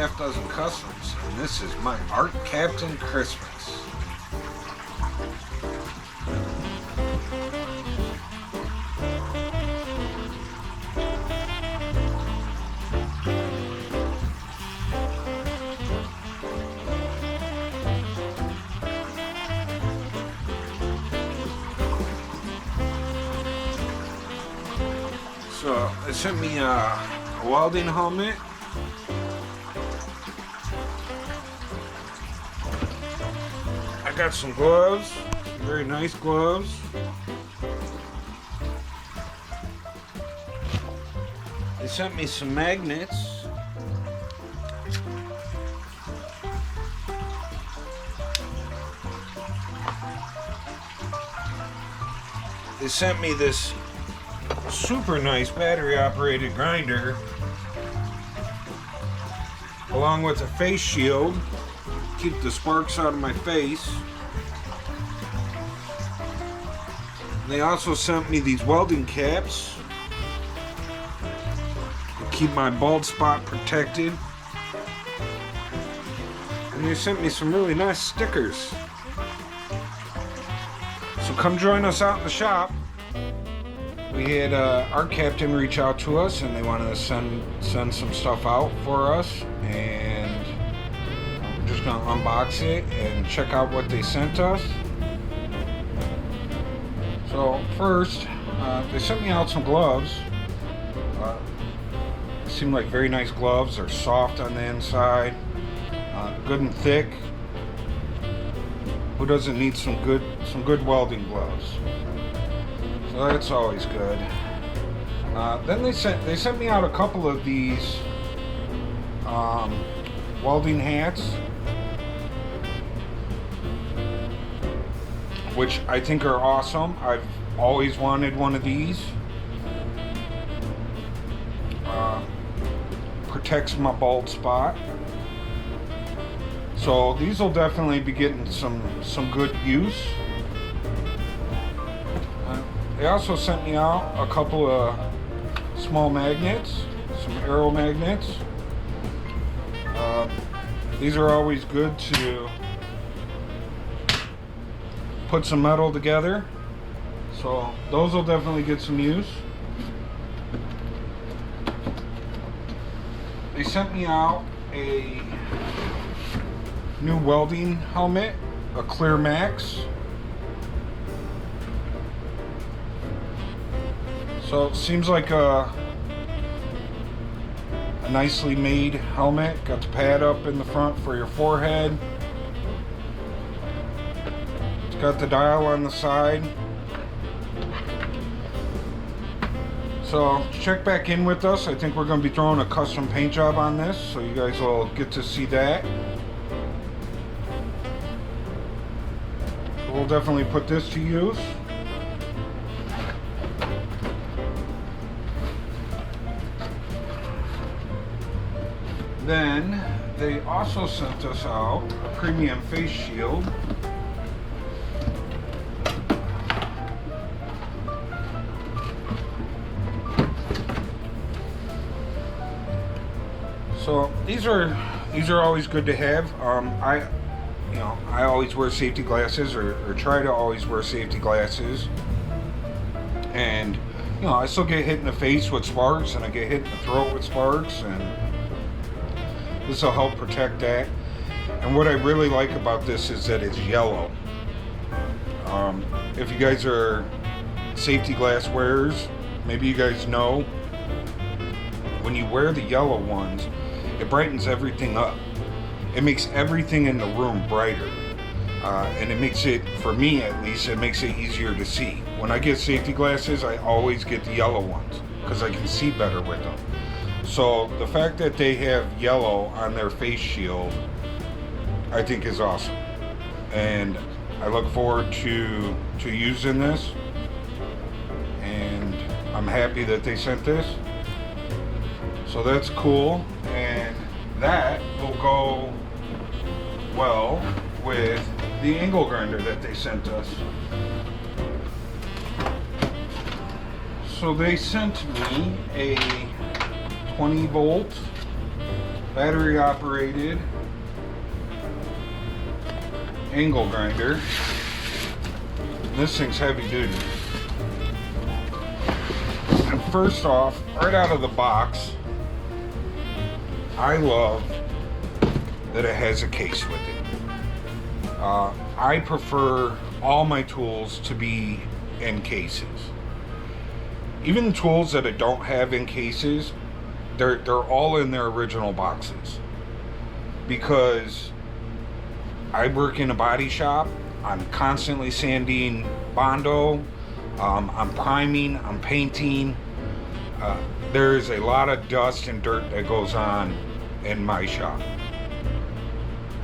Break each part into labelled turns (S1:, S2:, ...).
S1: Half Dozen Customs, and this is my Arccaptain Christmas. So they sent me a welding helmet. I got some gloves, very nice gloves. They sent me some magnets. They sent me this super nice battery operated grinder along with a face shield, keep the sparks out of my face. They also sent me these welding caps to keep my bald spot protected, and they sent me some really nice stickers. So come join us out in the shop. We had Arccaptain reach out to us, and they wanted to send some stuff out for us, and we're just gonna unbox it and check out what they sent us. So first, they sent me out some gloves. They seem like very nice gloves. They're soft on the inside, good and thick. Who doesn't need some good welding gloves? So that's always good. Then they sent me out a couple of these welding hats, which I think are awesome. I've always wanted one of these. Protects my bald spot. So these will definitely be getting some good use. They also sent me out a couple of small magnets, some arrow magnets. These are always good to put some metal together. So those will definitely get some use. They sent me out a new welding helmet, a Clear Max. So it seems like a nicely made helmet. Got the pad up in the front for your forehead. It's got the dial on the side. So check back in with us. I think we're going to be throwing a custom paint job on this, so you guys will get to see that. So we'll definitely put this to use. Then they also sent us out a premium face shield. So these are always good to have. I always wear safety glasses, or try to always wear safety glasses, and I still get hit in the face with sparks, and I get hit in the throat with sparks, and this will help protect that. And what I really like about this is that it's yellow. If you guys are safety glass wearers, maybe you guys know when you wear the yellow ones, it brightens everything up. It makes everything in the room brighter. And it makes it, for me at least, it makes it easier to see. When I get safety glasses, I always get the yellow ones because I can see better with them. So the fact that they have yellow on their face shield, I think is awesome. And I look forward to using this. And I'm happy that they sent this. So that's cool. And that will go well with the angle grinder that they sent us. So they sent me a 20 volt battery operated angle grinder. This thing's heavy duty. And first off, right out of the box, I love that it has a case with it. I prefer all my tools to be in cases. Even the tools that I don't have in cases, they're all in their original boxes. Because I work in a body shop, I'm constantly sanding Bondo, I'm priming, I'm painting. There's a lot of dust and dirt that goes on in my shop.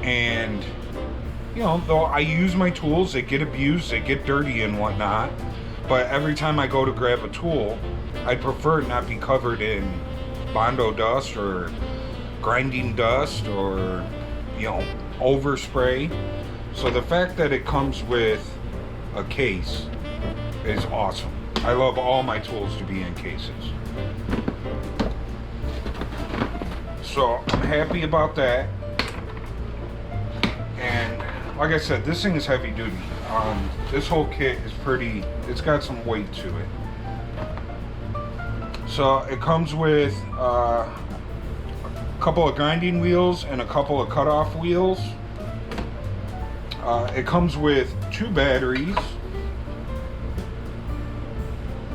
S1: And, you know, though I use my tools, they get abused, they get dirty and whatnot. But every time I go to grab a tool, I'd prefer it not be covered in Bondo dust or grinding dust or, you know, overspray. So the fact that it comes with a case is awesome. I love all my tools to be in cases. So I'm happy about that. And like I said, this thing is heavy duty. This whole kit is pretty, it's got some weight to it. So it comes with a couple of grinding wheels and a couple of cutoff wheels. It comes with 2 batteries,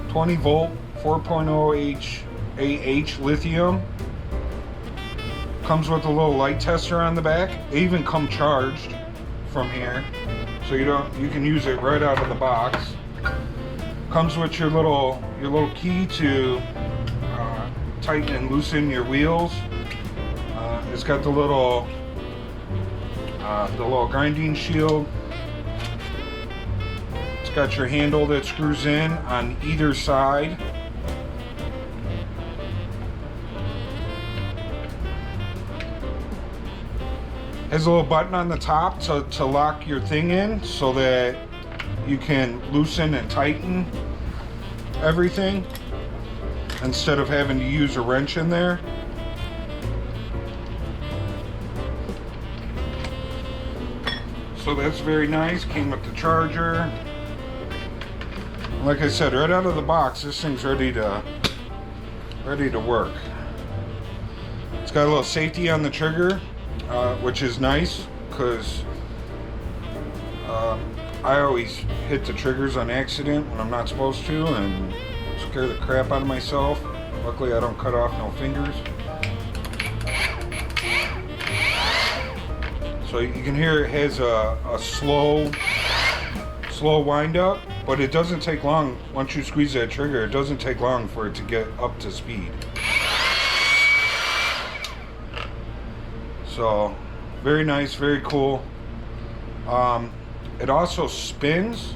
S1: 20 volt, 4.0 AH lithium. Comes with a little light tester on the back. They even come charged from here, so you can use it right out of the box. Comes with your little key to tighten and loosen your wheels. It's got the little grinding shield. It's got your handle that screws in on either side. Has a little button on the top to lock your thing in so that you can loosen and tighten everything instead of having to use a wrench in there. So that's very nice. Came with the charger. Like I said, right out of the box, this thing's ready to work. It's got a little safety on the trigger, which is nice because I always hit the triggers on accident when I'm not supposed to and scare the crap out of myself. Luckily, I don't cut off no fingers. So you can hear it has a slow wind up, but it doesn't take long. Once you squeeze that trigger, it doesn't take long for it to get up to speed. So very nice, very cool. It also spins,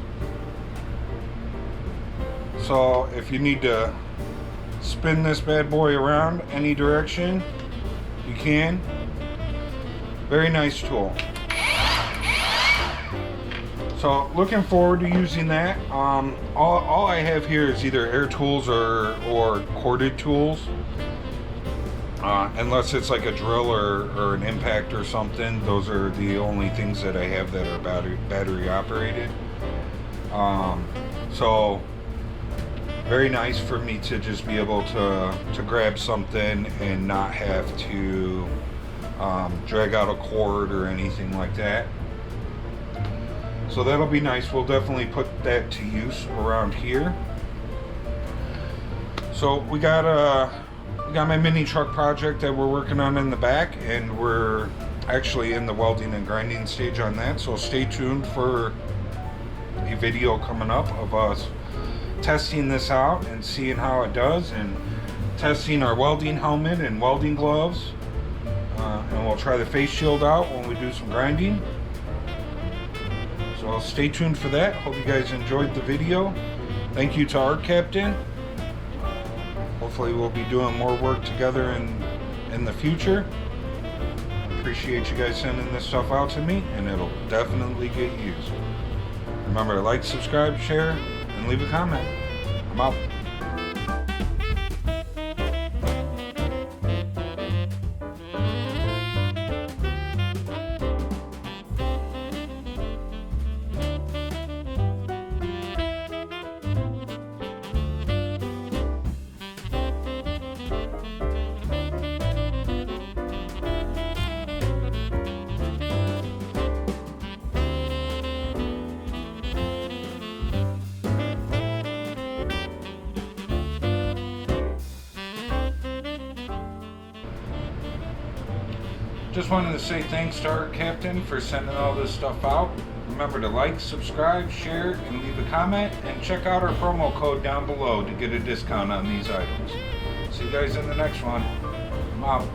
S1: so if you need to spin this bad boy around any direction, you can. Very nice tool. So looking forward to using that. All I have here is either air tools or corded tools. Unless it's like a drill or an impact or something, those are the only things that I have that are battery operated. So very nice for me to just be able to grab something and not have to drag out a cord or anything like that. So that'll be nice. We'll definitely put that to use around here. So we got my mini truck project that we're working on in the back, and we're actually in the welding and grinding stage on that. So stay tuned for a video coming up of us testing this out and seeing how it does, and testing our welding helmet and welding gloves. And we'll try the face shield out when we do some grinding. So stay tuned for that. Hope you guys enjoyed the video. Thank you to Arccaptin. Hopefully we'll be doing more work together in the future. Appreciate you guys sending this stuff out to me, and it'll definitely get used. Remember to like, subscribe, share, and leave a comment. I'm out. Just wanted to say thanks to Arccaptain for sending all this stuff out. Remember to like, subscribe, share, and leave a comment, and check out our promo code down below to get a discount on these items. See you guys in the next one. I'm out.